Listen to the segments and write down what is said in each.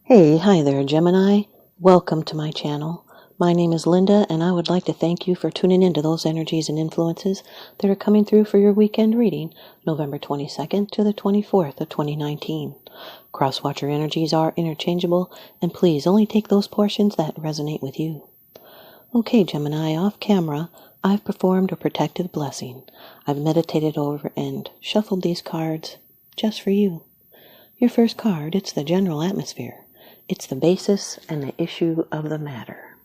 Hi there, Gemini. Welcome to my channel. My name is Lynda, and I would like to thank you for tuning into those energies and influences that are coming through for your weekend reading, November 22nd to the 24th of 2019. Crosswatcher energies are interchangeable, and please only take those portions that resonate with you. Okay, Gemini, off camera, I've performed a protective blessing. I've meditated over and shuffled these cards just for you. Your first card, it's the general atmosphere. It's the basis and the issue of the matter.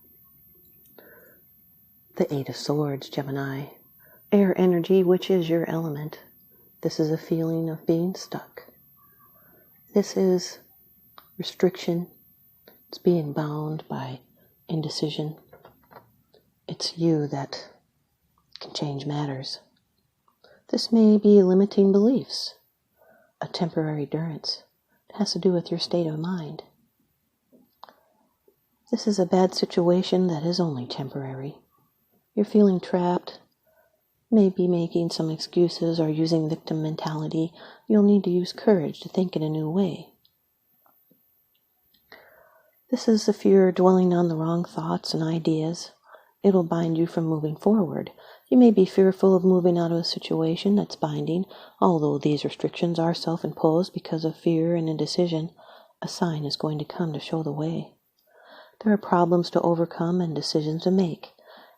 The Eight of Swords, Gemini. Air energy, which is your element. This is a feeling of being stuck. This is restriction. It's being bound by indecision. It's you that can change matters. This may be limiting beliefs, a temporary durance. It has to do with your state of mind. This is a bad situation that is only temporary. You're feeling trapped, maybe making some excuses or using victim mentality. You'll need to use courage to think in a new way. This is if you're dwelling on the wrong thoughts and ideas. It'll bind you from moving forward. You may be fearful of moving out of a situation that's binding. Although these restrictions are self-imposed because of fear and indecision, a sign is going to come to show the way. There are problems to overcome and decisions to make,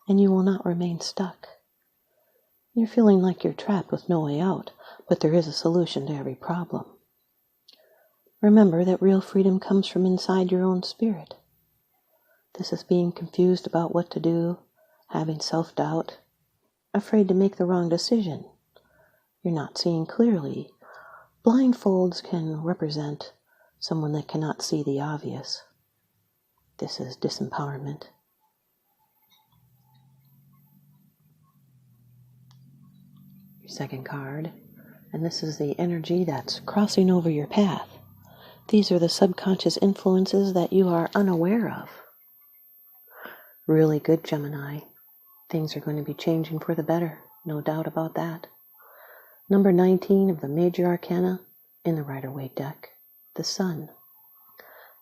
and you will not remain stuck. You're feeling like you're trapped with no way out, but there is a solution to every problem. Remember that real freedom comes from inside your own spirit. This is being confused about what to do, having self-doubt, afraid to make the wrong decision. You're not seeing clearly. Blindfolds can represent someone that cannot see the obvious. This is disempowerment. Your second card, and this is the energy that's crossing over your path. These are the subconscious influences that you are unaware of. Really good, Gemini. Things are going to be changing for the better, no doubt about that. Number 19 of the major arcana in the Rider-Waite deck, the Sun.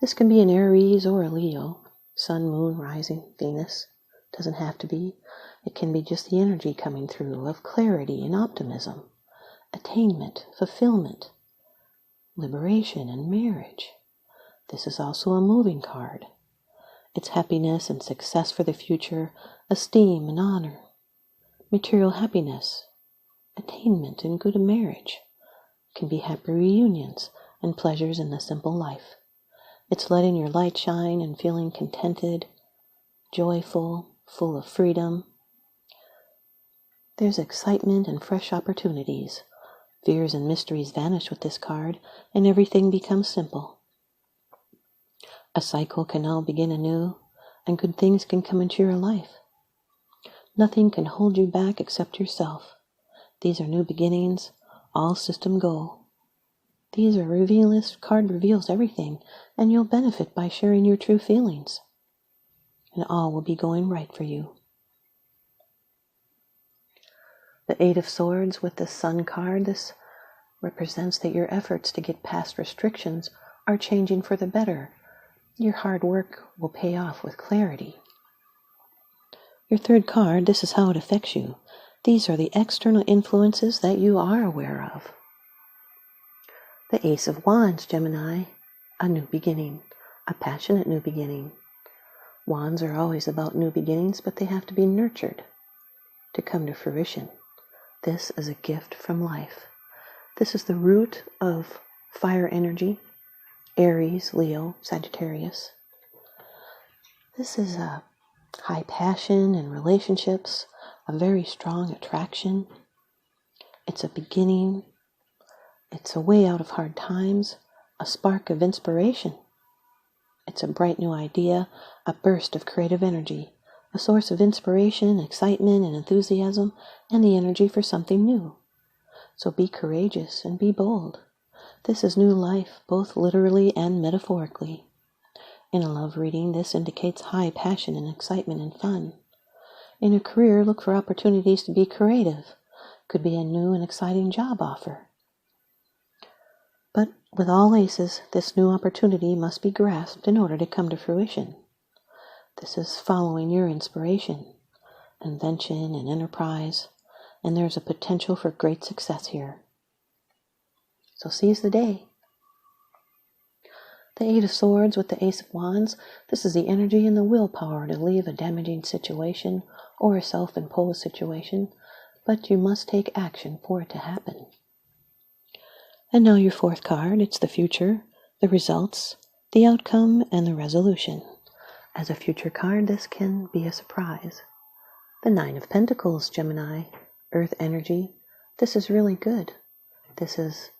This can be an Aries or a Leo, Sun, Moon, Rising, Venus. Doesn't have to be. It can be just the energy coming through of clarity and optimism, attainment, fulfillment, liberation, and marriage. This is also a moving card. It's happiness and success for the future, esteem and honor, material happiness, attainment and good marriage. It can be happy reunions and pleasures in the simple life. It's letting your light shine and feeling contented, joyful, full of freedom. There's excitement and fresh opportunities. Fears and mysteries vanish with this card, and everything becomes simple. A cycle can now begin anew, and good things can come into your life. Nothing can hold you back except yourself. These are new beginnings, all system go. These are this card reveals everything, and you'll benefit by sharing your true feelings. And all will be going right for you. The Eight of Swords with the Sun card, this represents that your efforts to get past restrictions are changing for the better. Your hard work will pay off with clarity. Your third card, this is how it affects you. These are the external influences that you are aware of. The Ace of Wands, Gemini, a new beginning, a passionate new beginning. Wands are always about new beginnings, but they have to be nurtured to come to fruition. This is a gift from life. This is the root of fire energy, Aries, Leo, Sagittarius. This is a high passion in relationships, a very strong attraction. It's a beginning. It's a way out of hard times, a spark of inspiration. It's a bright new idea, a burst of creative energy, a source of inspiration, excitement, and enthusiasm, and the energy for something new. So be courageous and be bold. This is new life, both literally and metaphorically. In a love reading, this indicates high passion and excitement and fun. In a career, look for opportunities to be creative. Could be a new and exciting job offer. But With all aces, this new opportunity must be grasped in order to come to fruition. This is following your inspiration, invention, and enterprise, and there's a potential for great success here. So seize the day. The Eight of Swords with the Ace of Wands, this is the energy and the willpower to leave a damaging situation or a self-imposed situation, but you must take action for it to happen. And now your fourth card, it's the future, the results, the outcome, and the resolution. As a future card, this can be a surprise. The Nine of Pentacles, Gemini, Earth energy, this is really good. This is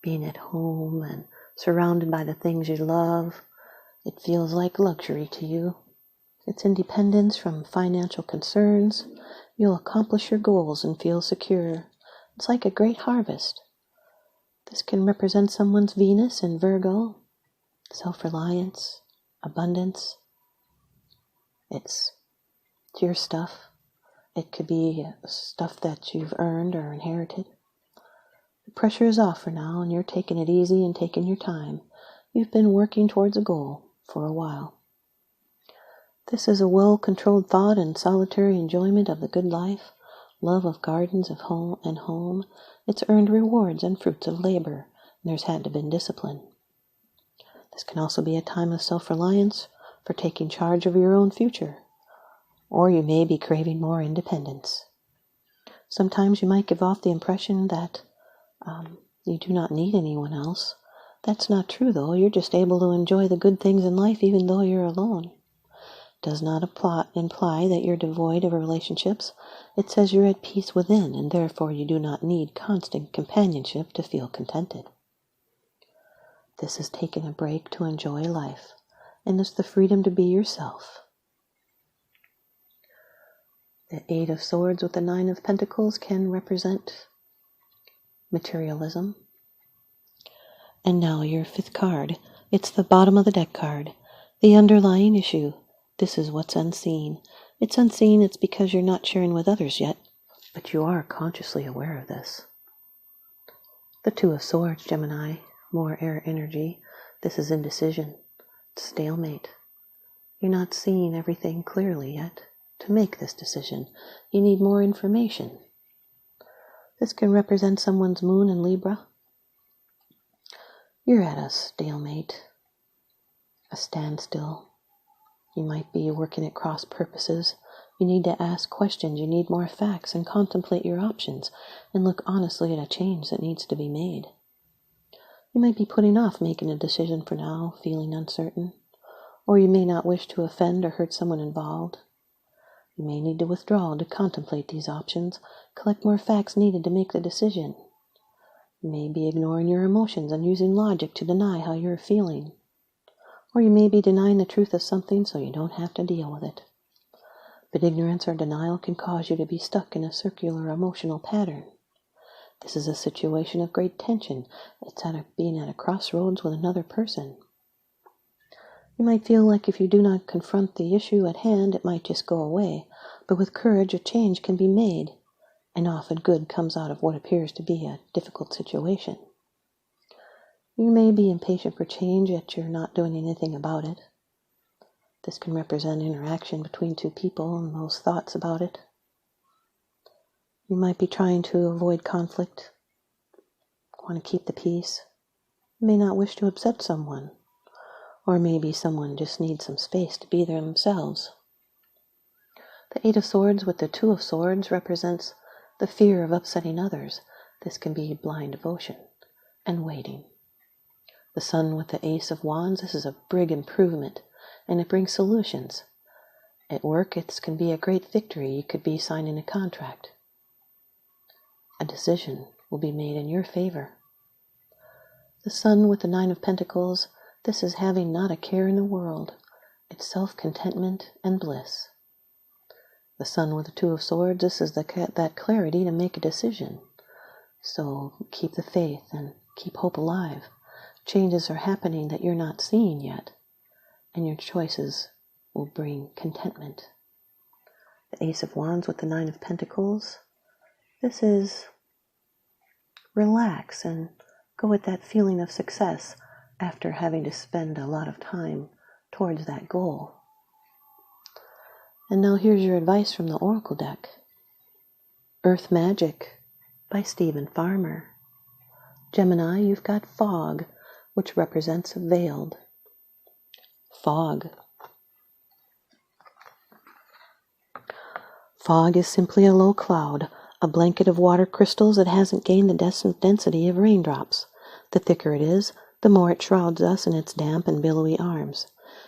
being at home and surrounded by the things you love. It feels like luxury to you. It's independence from financial concerns. You'll accomplish your goals and feel secure. It's like a great harvest. This can represent someone's Venus in Virgo, self-reliance, abundance. It's your stuff. It could be stuff that you've earned or inherited. The pressure is off for now, and you're taking it easy and taking your time. You've been working towards a goal for a while. This is a well-controlled thought and solitary enjoyment of the good life, love of gardens of home. It's earned rewards and fruits of labor, and there's had to been discipline. This can also be a time of self-reliance for taking charge of your own future, or you may be craving more independence. Sometimes you might give off the impression that you do not need anyone else. That's not true, though. You're just able to enjoy the good things in life even though you're alone. Does not imply that you're devoid of relationships. It says you're at peace within, and therefore you do not need constant companionship to feel contented. This is taking a break to enjoy life, and it's the freedom to be yourself. The Eight of Swords with the Nine of Pentacles can represent materialism. And now your fifth card. It's the bottom of the deck card, the underlying issue. This is what's unseen. It's unseen, it's because you're not sharing with others yet, but you are consciously aware of this. The Two of Swords, Gemini, more air energy. This is indecision. It's stalemate. You're not seeing everything clearly yet. To make this decision, you need more information. This can represent someone's moon in Libra. You're at a stalemate, a standstill. You might be working at cross purposes. You need to ask questions. You need more facts and contemplate your options and look honestly at a change that needs to be made. You might be putting off making a decision for now, feeling uncertain, or you may not wish to offend or hurt someone involved. You may need to withdraw to contemplate these options, collect more facts needed to make the decision. You may be ignoring your emotions and using logic to deny how you're feeling. Or you may be denying the truth of something so you don't have to deal with it. But ignorance or denial can cause you to be stuck in a circular emotional pattern. This is a situation of great tension. It's being at a crossroads with another person. You might feel like if you do not confront the issue at hand, it might just go away. But with courage, a change can be made, and often good comes out of what appears to be a difficult situation. You may be impatient for change, yet you're not doing anything about it. This can represent interaction between two people and those thoughts about it. You might be trying to avoid conflict, want to keep the peace. You may not wish to upset someone, or maybe someone just needs some space to be there themselves. The Eight of Swords with the Two of Swords represents the fear of upsetting others. This can be blind devotion and waiting. The Sun with the Ace of Wands, this is a big improvement, and it brings solutions. At work, it can be a great victory. You could be signing a contract. A decision will be made in your favor. The Sun with the Nine of Pentacles, this is having not a care in the world. It's self-contentment and bliss. The Sun with the Two of Swords, this is that clarity to make a decision. So keep the faith and keep hope alive. Changes are happening that you're not seeing yet, and your choices will bring contentment. The Ace of Wands with the Nine of Pentacles, this is relax and go with that feeling of success after having to spend a lot of time towards that goal. And now here's your advice from the Oracle deck. Earth Magic by Stephen Farmer. Gemini, you've got fog, which represents veiled. Fog. Fog is simply a low cloud, a blanket of water crystals that hasn't gained the density of raindrops. The thicker it is, the more it shrouds us in its damp and billowy arms.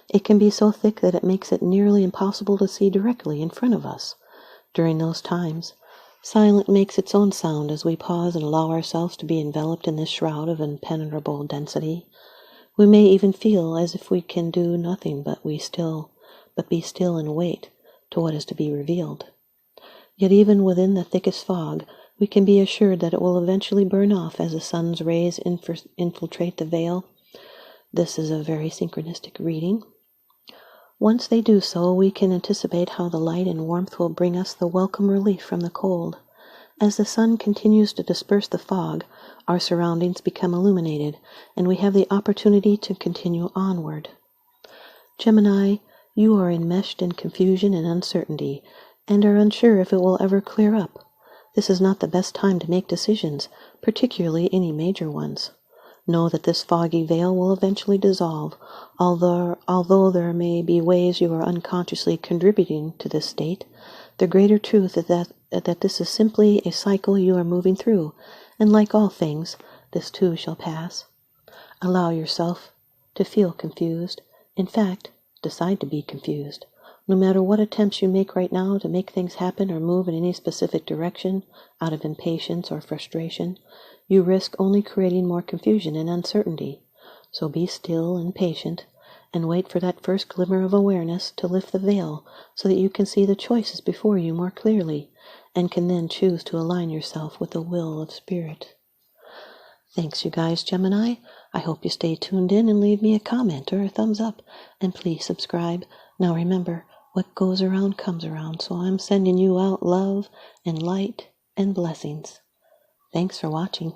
It can be so thick that it makes it nearly impossible to see directly in front of us. During those times, silence makes its own sound as we pause and allow ourselves to be enveloped in this shroud of impenetrable density. We may even feel as if we can do nothing but be still and wait to what is to be revealed. Yet even within the thickest fog, we can be assured that it will eventually burn off as the sun's rays infiltrate the veil. This is a very synchronistic reading. Once they do so, we can anticipate how the light and warmth will bring us the welcome relief from the cold. As the sun continues to disperse the fog, our surroundings become illuminated, and we have the opportunity to continue onward. Gemini, you are enmeshed in confusion and uncertainty, and are unsure if it will ever clear up. This is not the best time to make decisions, particularly any major ones. Know that this foggy veil will eventually dissolve, although there may be ways you are unconsciously contributing to this state. The greater truth is that this is simply a cycle you are moving through, and like all things, this too shall pass. Allow yourself to feel confused. In fact, decide to be confused. No matter what attempts you make right now to make things happen or move in any specific direction out of impatience or frustration, you risk only creating more confusion and uncertainty. So be still and patient, and wait for that first glimmer of awareness to lift the veil so that you can see the choices before you more clearly, and can then choose to align yourself with the will of Spirit. Thanks, you guys, Gemini. I hope you stay tuned in and leave me a comment or a thumbs up, and please subscribe. Now remember, what goes around comes around, so I'm sending you out love and light and blessings. Thanks for watching.